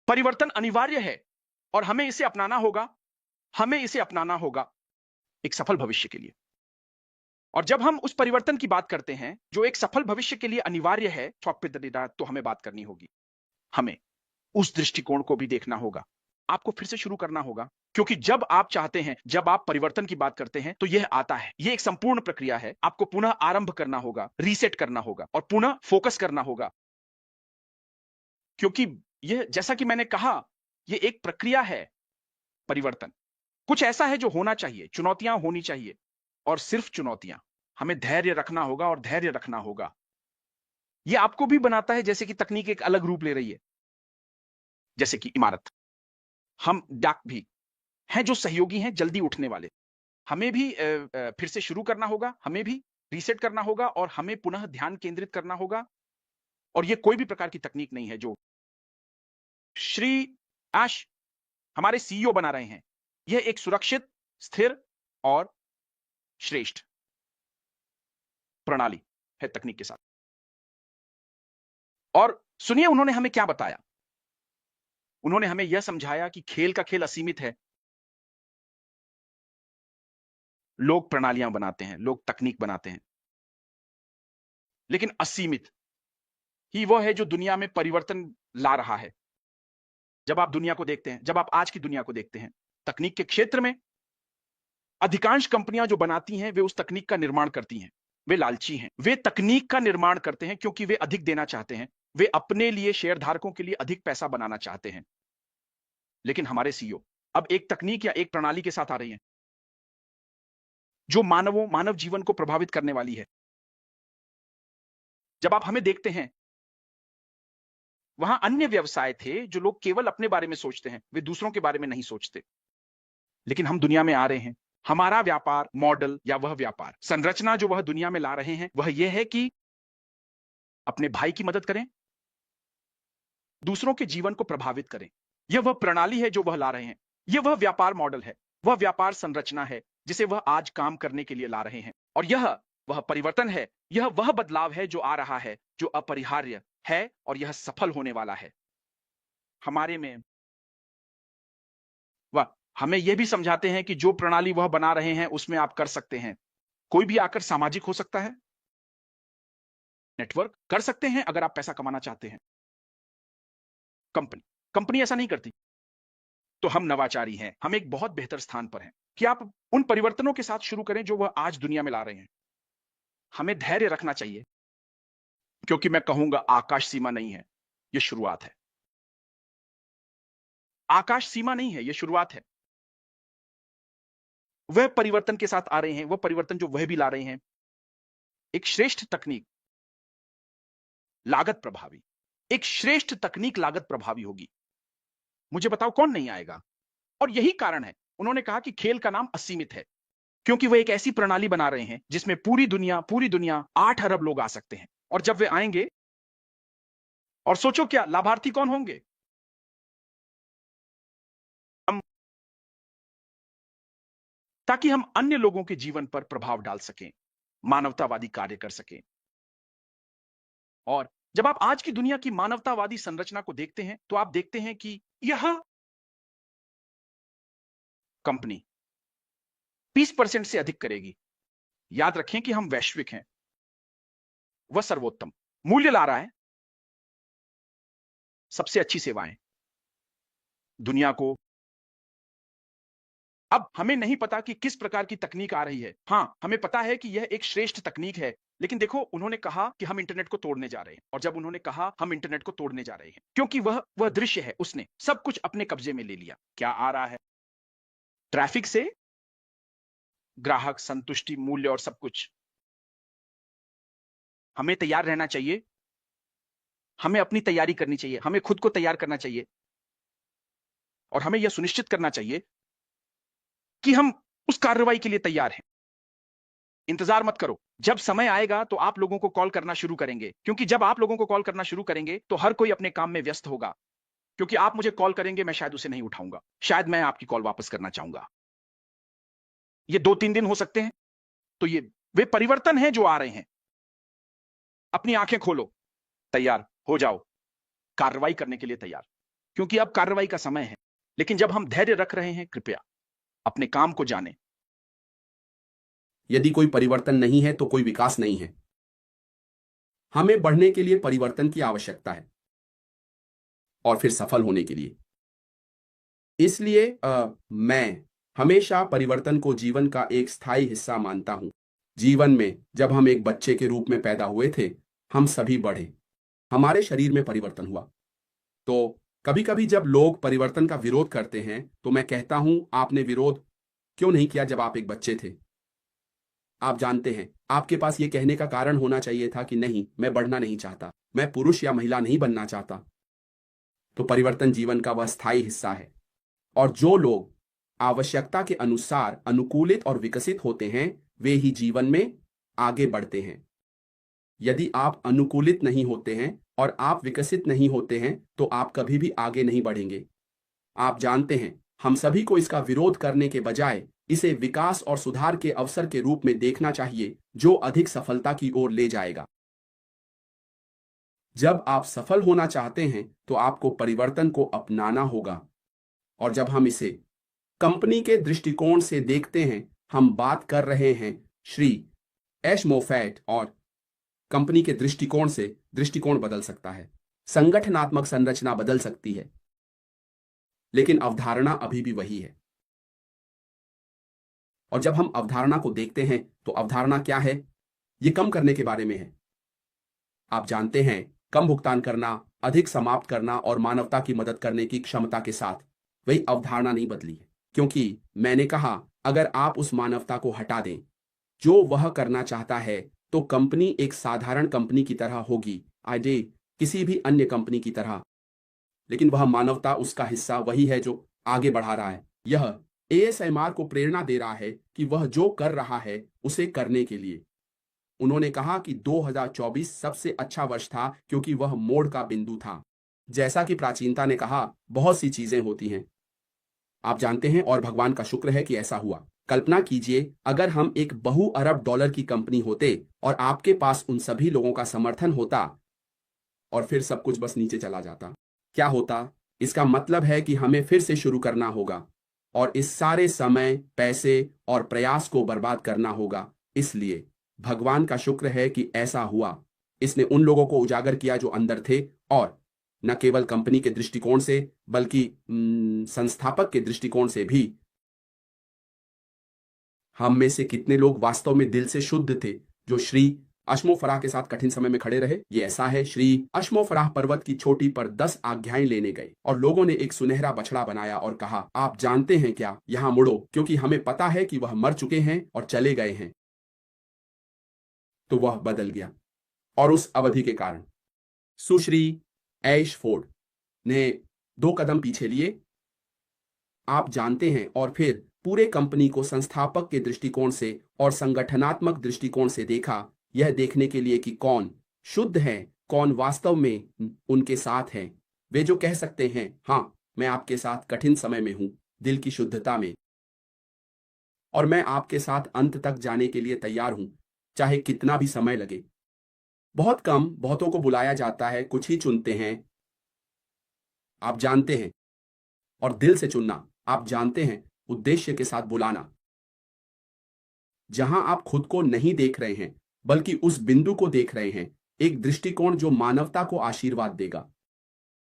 परिवर्तन अनिवार्य है और हमें इसे अपनाना होगा। हमें इसे अपनाना होगा एक सफल भविष्य के लिए। और जब हम उस परिवर्तन की बात करते हैं जो एक सफल भविष्य के लिए अनिवार्य है, तो हमें बात करनी होगी। हमें उस दृष्टिकोण को भी देखना होगा। आपको फिर से शुरू करना होगा, क्योंकि जब आप चाहते हैं, जब आप परिवर्तन की बात करते हैं, तो यह आता है। यह एक संपूर्ण प्रक्रिया है। आपको पुनः आरंभ करना होगा, रीसेट करना होगा और पुनः फोकस करना होगा। क्योंकि यह, जैसा कि मैंने कहा, यह एक प्रक्रिया है। परिवर्तन कुछ ऐसा है जो होना चाहिए, चुनौतियां होनी चाहिए और सिर्फ चुनौतियां। हमें धैर्य रखना होगा और धैर्य रखना होगा। यह आपको भी बनाता है, जैसे कि तकनीक एक अलग रूप ले रही है, जैसे कि इमारत। हम डाक भी हैं जो सहयोगी हैं, जल्दी उठने वाले। हमें भी फिर से शुरू करना होगा, हमें भी रीसेट करना होगा और हमें पुनः ध्यान केंद्रित करना होगा। और यह कोई भी प्रकार की तकनीक नहीं है जो श्री आश हमारे सीईओ बना रहे हैं। यह एक सुरक्षित, स्थिर और श्रेष्ठ प्रणाली है तकनीक के साथ। और सुनिए उन्होंने हमें क्या बताया। उन्होंने हमें यह समझाया कि खेल का खेल असीमित है। लोग प्रणालियां बनाते हैं, लोग तकनीक बनाते हैं, लेकिन असीमित ही वह है जो दुनिया में परिवर्तन ला रहा है। जब आप दुनिया को देखते हैं, जब आप आज की दुनिया को देखते हैं, तकनीक के क्षेत्र में अधिकांश कंपनियां जो बनाती हैं, वे उस तकनीक का निर्माण करती हैं। वे लालची हैं। वे तकनीक का निर्माण करते हैं क्योंकि वे अधिक देना चाहते हैं। वे अपने लिए, शेयरधारकों के लिए अधिक पैसा बनाना चाहते हैं। लेकिन हमारे सीईओ अब एक तकनीक या एक प्रणाली के साथ आ रही हैं जो मानव जीवन को प्रभावित करने वाली है। जब आप हमें देखते हैं, वहां अन्य व्यवसाय थे जो लोग केवल अपने बारे में सोचते हैं, वे दूसरों के बारे में नहीं सोचते। लेकिन हम दुनिया में आ रहे हैं। हमारा व्यापार मॉडल या वह व्यापार संरचना जो वह दुनिया में ला रहे हैं, वह यह है कि अपने भाई की मदद करें, दूसरों के जीवन को प्रभावित करें। यह वह प्रणाली है जो वह ला रहे हैं। यह वह व्यापार मॉडल है, वह व्यापार संरचना है जिसे वह आज काम करने के लिए ला रहे हैं। और यह वह परिवर्तन है, यह वह बदलाव है जो आ रहा है, जो अपरिहार्य है और यह सफल होने वाला है। हमारे में वह हमें यह भी समझाते हैं कि जो प्रणाली वह बना रहे हैं उसमें आप कर सकते हैं। कोई भी आकर सामाजिक हो सकता है, नेटवर्क कर सकते हैं अगर आप पैसा कमाना चाहते हैं। कंपनी कंपनी ऐसा नहीं करती। तो हम नवाचारी हैं, हम एक बहुत बेहतर स्थान पर हैं कि आप उन परिवर्तनों के साथ शुरू करें जो वह आज दुनिया में ला रहे हैं। हमें धैर्य रखना चाहिए, क्योंकि मैं कहूंगा आकाश सीमा नहीं है, यह शुरुआत है। आकाश सीमा नहीं है, यह शुरुआत है। वह परिवर्तन के साथ आ रहे हैं, वह परिवर्तन जो वह भी ला रहे हैं, एक श्रेष्ठ तकनीक लागत प्रभावी, एक श्रेष्ठ तकनीक लागत प्रभावी होगी। मुझे बताओ कौन नहीं आएगा? और यही कारण है, उन्होंने कहा कि खेल का नाम असीमित है, क्योंकि वह एक ऐसी प्रणाली बना रहे हैं जिसमें पूरी दुनिया 8 अरब लोग आ सकते हैं। और जब वे आएंगे, और सोचो क्या लाभार्थी कौन होंगे? हम, ताकि हम अन्य लोगों के जीवन पर प्रभाव डाल सकें, मानवतावादी कार्य कर सकें। और जब आप आज की दुनिया की मानवतावादी संरचना को देखते हैं, तो आप देखते हैं कि यह कंपनी 20% से अधिक करेगी। याद रखें कि हम वैश्विक हैं। वह सर्वोत्तम मूल्य ला रहा है, सबसे अच्छी सेवाएं दुनिया को। अब हमें नहीं पता कि किस प्रकार की तकनीक आ रही है। हां, हमें पता है कि यह एक श्रेष्ठ तकनीक है। लेकिन देखो, उन्होंने कहा कि हम इंटरनेट को तोड़ने जा रहे हैं। और जब उन्होंने कहा हम इंटरनेट को तोड़ने जा रहे हैं, क्योंकि वह दृश्य है, उसने सब कुछ अपने कब्जे में ले लिया। क्या आ रहा है? ट्रैफिक से ग्राहक संतुष्टि, मूल्य और सब कुछ। हमें तैयार रहना चाहिए, हमें अपनी तैयारी करनी चाहिए, हमें खुद को तैयार करना चाहिए और हमें यह सुनिश्चित करना चाहिए कि हम उस कार्रवाई के लिए तैयार हैं। इंतजार मत करो। जब समय आएगा तो आप लोगों को कॉल करना शुरू करेंगे, क्योंकि जब आप लोगों को कॉल करना शुरू करेंगे तो हर कोई अपने काम में व्यस्त होगा। क्योंकि आप मुझे कॉल करेंगे, मैं शायद उसे नहीं उठाऊंगा, शायद मैं आपकी कॉल वापस करना चाहूंगा। ये 2-3 दिन हो सकते हैं। तो ये वे परिवर्तन हैं जो आ रहे हैं। अपनी आंखें खोलो, तैयार हो जाओ, कार्रवाई करने के लिए तैयार। क्योंकि अब कार्रवाई का समय है। लेकिन जब हम धैर्य रख रहे हैं, कृपया अपने काम को जानें। यदि कोई परिवर्तन नहीं है तो कोई विकास नहीं है। हमें बढ़ने के लिए परिवर्तन की आवश्यकता है और फिर सफल होने के लिए। इसलिए मैं हमेशा परिवर्तन को जीवन का एक स्थायी हिस्सा मानता हूं। जीवन में जब हम एक बच्चे के रूप में पैदा हुए थे, हम सभी बढ़े। हमारे शरीर में परिवर्तन हुआ। तो कभी कभी जब लोग परिवर्तन का विरोध करते हैं तो मैं कहता हूं, आपने विरोध क्यों नहीं किया जब आप एक बच्चे थे? आप जानते हैं, आपके पास यह कहने का कारण होना चाहिए था कि नहीं, मैं बढ़ना नहीं चाहता, मैं पुरुष या महिला नहीं बनना चाहता। तो परिवर्तन जीवन का वह स्थायी हिस्सा है। और जो लोग आवश्यकता के अनुसार अनुकूलित और विकसित होते हैं, वे ही जीवन में आगे बढ़ते हैं। यदि आप अनुकूलित नहीं होते हैं और आप विकसित नहीं होते हैं, तो आप कभी भी आगे नहीं बढ़ेंगे। आप जानते हैं, हम सभी को इसका विरोध करने के बजाय इसे विकास और सुधार के अवसर के रूप में देखना चाहिए, जो अधिक सफलता की ओर ले जाएगा। जब आप सफल होना चाहते हैं तो आपको परिवर्तन को अपनाना होगा। और जब हम इसे कंपनी के दृष्टिकोण से देखते हैं, हम बात कर रहे हैं श्री एश मोफैट, और कंपनी के दृष्टिकोण से दृष्टिकोण बदल सकता है, संगठनात्मक संरचना बदल सकती है, लेकिन अवधारणा अभी भी वही है। और जब हम अवधारणा को देखते हैं तो अवधारणा क्या है? यह कम करने के बारे में है। आप जानते हैं, कम भुगतान करना, अधिक समाप्त करना और मानवता की मदद करने की क्षमता के साथ वही अवधारणा नहीं बदली है। क्योंकि मैंने कहा, अगर आप उस मानवता को हटा दें जो वह करना चाहता है, तो कंपनी एक साधारण कंपनी की तरह होगी, आईडी किसी भी अन्य कंपनी की तरह। लेकिन वह मानवता, उसका हिस्सा वही है जो आगे बढ़ा रहा है। यह एएसएमआर को प्रेरणा दे रहा है कि वह जो कर रहा है उसे करने के लिए। उन्होंने कहा कि 2024 सबसे अच्छा वर्ष था क्योंकि वह मोड़ का बिंदु था। जैसा कि प्राचीनता ने कहा, बहुत सी चीजें होती हैं, आप जानते हैं, और भगवान का शुक्र है कि ऐसा हुआ। कल्पना कीजिए, अगर हम एक बहु अरब डॉलर की कंपनी होते और आपके पास उन सभी लोगों का समर्थन होता और फिर सब कुछ बस नीचे चला जाता, क्या होता? इसका मतलब है कि हमें फिर से शुरू करना होगा और इस सारे समय, पैसे और प्रयास को बर्बाद करना होगा। इसलिए भगवान का शुक्र है कि ऐसा हुआ। इसने उन लोगों को उजागर किया जो अंदर थे, और न केवल कंपनी के दृष्टिकोण से बल्कि संस्थापक के दृष्टिकोण से भी। हम में से कितने लोग वास्तव में दिल से शुद्ध थे, जो श्री अश्मोफराह के साथ कठिन समय में खड़े रहे? ये ऐसा है, श्री अश्मोफराह पर्वत की चोटी पर 10 आज्ञाएं लेने गए और लोगों ने एक सुनहरा बछड़ा बनाया और कहा, आप जानते हैं क्या, यहां मुड़ो, क्योंकि हमें पता है कि वह मर चुके हैं और चले गए हैं। तो वह बदल गया, और उस अवधि के कारण सुश्री एशफोर्ड ने 2 कदम पीछे लिए, आप जानते हैं, और फिर पूरे कंपनी को संस्थापक के दृष्टिकोण से और संगठनात्मक दृष्टिकोण से देखा, यह देखने के लिए कि कौन शुद्ध है, कौन वास्तव में उनके साथ है। वे जो कह सकते हैं, हाँ, मैं आपके साथ कठिन समय में हूं, दिल की शुद्धता में, और मैं आपके साथ अंत तक जाने के लिए तैयार हूं, चाहे कितना भी समय लगे। बहुत कम बहुतों को बुलाया जाता है, कुछ ही चुनते हैं, आप जानते हैं, और दिल से चुनना, आप जानते हैं, उद्देश्य के साथ बुलाना, जहां आप खुद को नहीं देख रहे हैं बल्कि उस बिंदु को देख रहे हैं, एक दृष्टिकोण जो मानवता को आशीर्वाद देगा।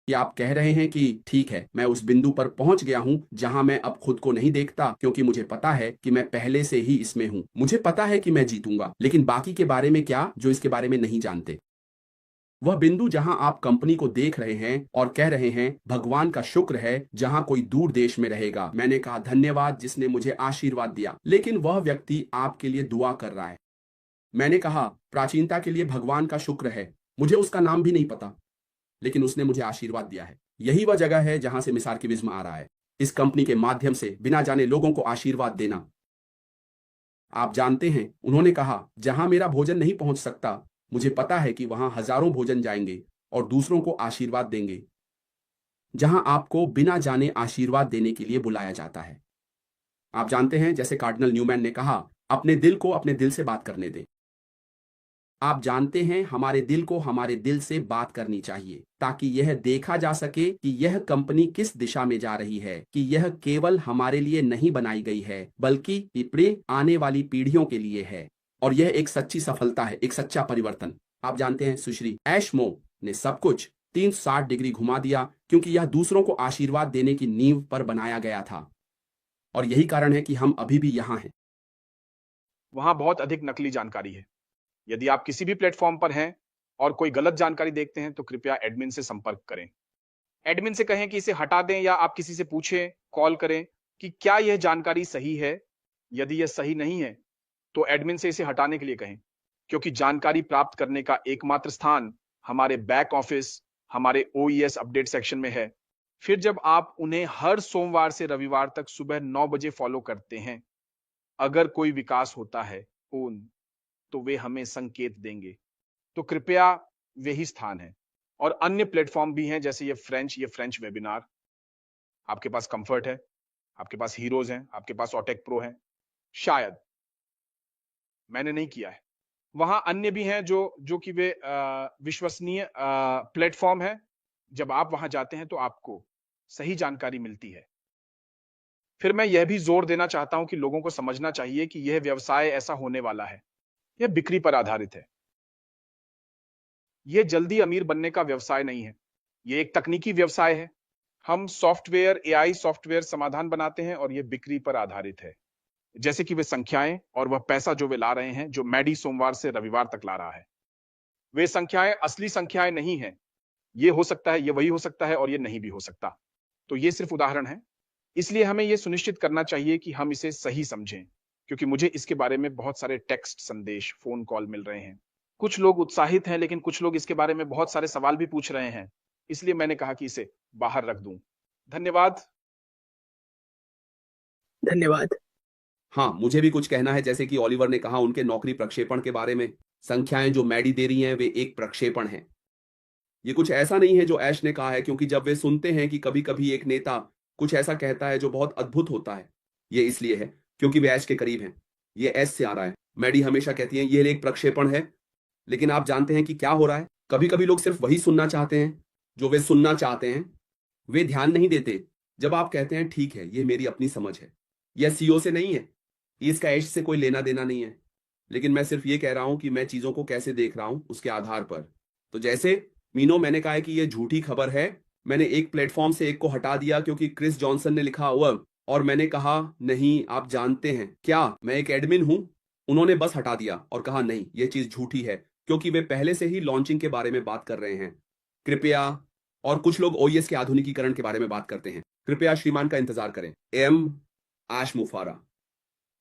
कि आप कह रहे हैं कि ठीक है, मैं उस बिंदु पर पहुंच गया हूं जहां मैं अब खुद को नहीं देखता, क्योंकि मुझे पता है कि मैं पहले से ही इसमें हूं। मुझे पता है कि मैं जीतूंगा, लेकिन बाकी के बारे में क्या, जो इसके बारे में नहीं जानते? वह बिंदु जहां आप कंपनी को देख रहे हैं और कह रहे हैं, भगवान का शुक्र है, जहां कोई दूर देश में रहेगा। मैंने कहा, धन्यवाद जिसने मुझे आशीर्वाद दिया, लेकिन वह व्यक्ति आपके लिए दुआ कर रहा है। मैंने कहा, प्राचीनता के लिए भगवान का शुक्र है, मुझे उसका नाम भी नहीं पता, लेकिन उसने मुझे आशीर्वाद दिया है। यही वह जगह है जहां से मिसार्किविज्म आ रहा है, इस कंपनी के माध्यम से बिना जाने लोगों को आशीर्वाद देना। आप जानते हैं, उन्होंने कहा, जहां मेरा भोजन नहीं पहुंच सकता, मुझे पता है कि वहां हजारों भोजन जाएंगे और दूसरों को आशीर्वाद देंगे। जहां आपको बिना जाने आशीर्वाद देने के लिए बुलाया जाता है। आप जानते हैं, जैसे कार्डिनल न्यूमैन ने कहा, अपने दिल को अपने दिल से बात करने दें। आप जानते हैं हमारे दिल को हमारे दिल से बात करनी चाहिए ताकि यह देखा जा सके कि यह कंपनी किस दिशा में जा रही है, कि यह केवल हमारे लिए नहीं बनाई गई है बल्कि पिपड़े आने वाली पीढ़ियों के लिए है। और यह एक सच्ची सफलता है, एक सच्चा परिवर्तन। आप जानते हैं सुश्री ऐशमो ने सब कुछ 360 डिग्री घुमा दिया क्योंकि यह दूसरों को आशीर्वाद देने की नींव पर बनाया गया था। और यही कारण है कि हम अभी भी यहाँ हैं। वहां बहुत अधिक नकली जानकारी है। यदि आप किसी भी प्लेटफॉर्म पर हैं और कोई गलत जानकारी देखते हैं तो कृपया एडमिन से संपर्क करें। एडमिन से कहें कि इसे हटा दें या आप किसी से पूछें, कॉल करें कि क्या यह जानकारी सही है। यदि यह सही नहीं है तो एडमिन से इसे हटाने के लिए कहें, क्योंकि जानकारी प्राप्त करने का एकमात्र स्थान हमारे बैक ऑफिस, हमारे OES अपडेट सेक्शन में है। फिर जब आप उन्हें हर सोमवार से रविवार तक सुबह 9 बजे फॉलो करते हैं, अगर कोई विकास होता है तो वे हमें संकेत देंगे। तो कृपया वही स्थान है। और अन्य प्लेटफॉर्म भी हैं, जैसे ये फ्रेंच वेबिनार। आपके पास कंफर्ट है, आपके पास हीरोज हैं, आपके पास ऑटेक प्रो है। शायद मैंने नहीं किया है। वहां अन्य भी हैं जो कि वे विश्वसनीय प्लेटफॉर्म है। जब आप वहां जाते हैं तो आपको सही जानकारी मिलती है। फिर मैं यह भी जोर देना चाहता हूं कि लोगों को समझना चाहिए कि यह व्यवसाय ऐसा होने वाला है। यह बिक्री पर आधारित है। यह जल्दी अमीर बनने का व्यवसाय नहीं है। यह एक तकनीकी व्यवसाय है। हम सॉफ्टवेयर, AI सॉफ्टवेयर समाधान बनाते हैं और यह बिक्री पर आधारित है। जैसे कि वे संख्याएं और वह पैसा जो वे ला रहे हैं, जो मैडी सोमवार से रविवार तक ला रहा है। वे संख्याएं असली संख्याएं नहीं है। ये हो सकता है, ये वही हो सकता है और ये नहीं भी हो सकता। तो ये सिर्फ उदाहरण है। इसलिए हमें यह सुनिश्चित करना चाहिए कि हम इसे सही समझें, क्योंकि मुझे इसके बारे में बहुत सारे टेक्स्ट संदेश, फोन कॉल मिल रहे हैं। कुछ लोग उत्साहित हैं, लेकिन कुछ लोग इसके बारे में बहुत सारे सवाल भी पूछ रहे हैं। इसलिए मैंने कहा कि इसे बाहर रख दूं। धन्यवाद। धन्यवाद। हाँ, मुझे भी कुछ कहना है। जैसे कि ओलिवर ने कहा उनके नौकरी प्रक्षेपण के बारे में, संख्याएं जो मैडी दे रही हैं वे एक प्रक्षेपण है। ये कुछ ऐसा नहीं है जो ऐश ने कहा है, क्योंकि जब वे सुनते हैं कि कभी-कभी एक नेता कुछ ऐसा कहता है जो बहुत अद्भुत होता है, ये इसलिए है क्योंकि वे ऐश के करीब हैं। ये ऐश से आ रहा है। मैडी हमेशा कहती हैं ये एक प्रक्षेपण है, लेकिन आप जानते हैं कि क्या हो रहा है? कभी-कभी लोग सिर्फ वही सुनना चाहते हैं जो वे सुनना चाहते हैं। वे ध्यान नहीं देते जब आप कहते हैं ठीक है, ये मेरी अपनी समझ है। यह CEO से नहीं है, इसका ऐश से कोई लेना देना नहीं है। लेकिन मैं सिर्फ ये कह रहा हूं कि मैं चीजों को कैसे देख रहा हूं उसके आधार पर। तो जैसे मीनो, मैंने कहा है कि यह झूठी खबर है। मैंने एक प्लेटफॉर्म से एक को हटा दिया क्योंकि क्रिस जॉनसन ने लिखा हुआ, और मैंने कहा नहीं, आप जानते हैं क्या, मैं एक एडमिन हूं। उन्होंने बस हटा दिया और कहा नहीं, यह चीज झूठी है, क्योंकि वे पहले से ही लॉन्चिंग के बारे में बात कर रहे हैं। कृपया, और कुछ लोग OES के आधुनिकीकरण के बारे में बात करते हैं। कृपया श्रीमान का इंतजार करें। ऐश मुफारा,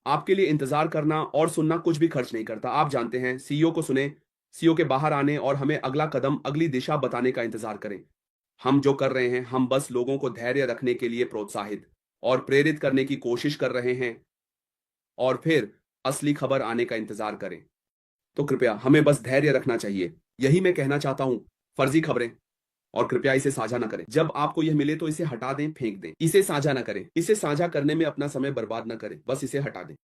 आपके लिए इंतजार करना और सुनना कुछ भी खर्च नहीं करता। आप जानते हैं, CEO को सुने, CEO के बाहर आने और हमें अगला कदम, अगली दिशा बताने का इंतजार करें। हम जो कर रहे हैं, हम बस लोगों को धैर्य रखने के लिए प्रोत्साहित और प्रेरित करने की कोशिश कर रहे हैं, और फिर असली खबर आने का इंतजार करें। तो कृपया हमें बस धैर्य रखना चाहिए। यही मैं कहना चाहता हूं। फर्जी खबरें, और कृपया इसे साझा न करें। जब आपको यह मिले तो इसे हटा दें, फेंक दें। इसे साझा न करें। इसे साझा करने में अपना समय बर्बाद न करें, बस इसे हटा दें।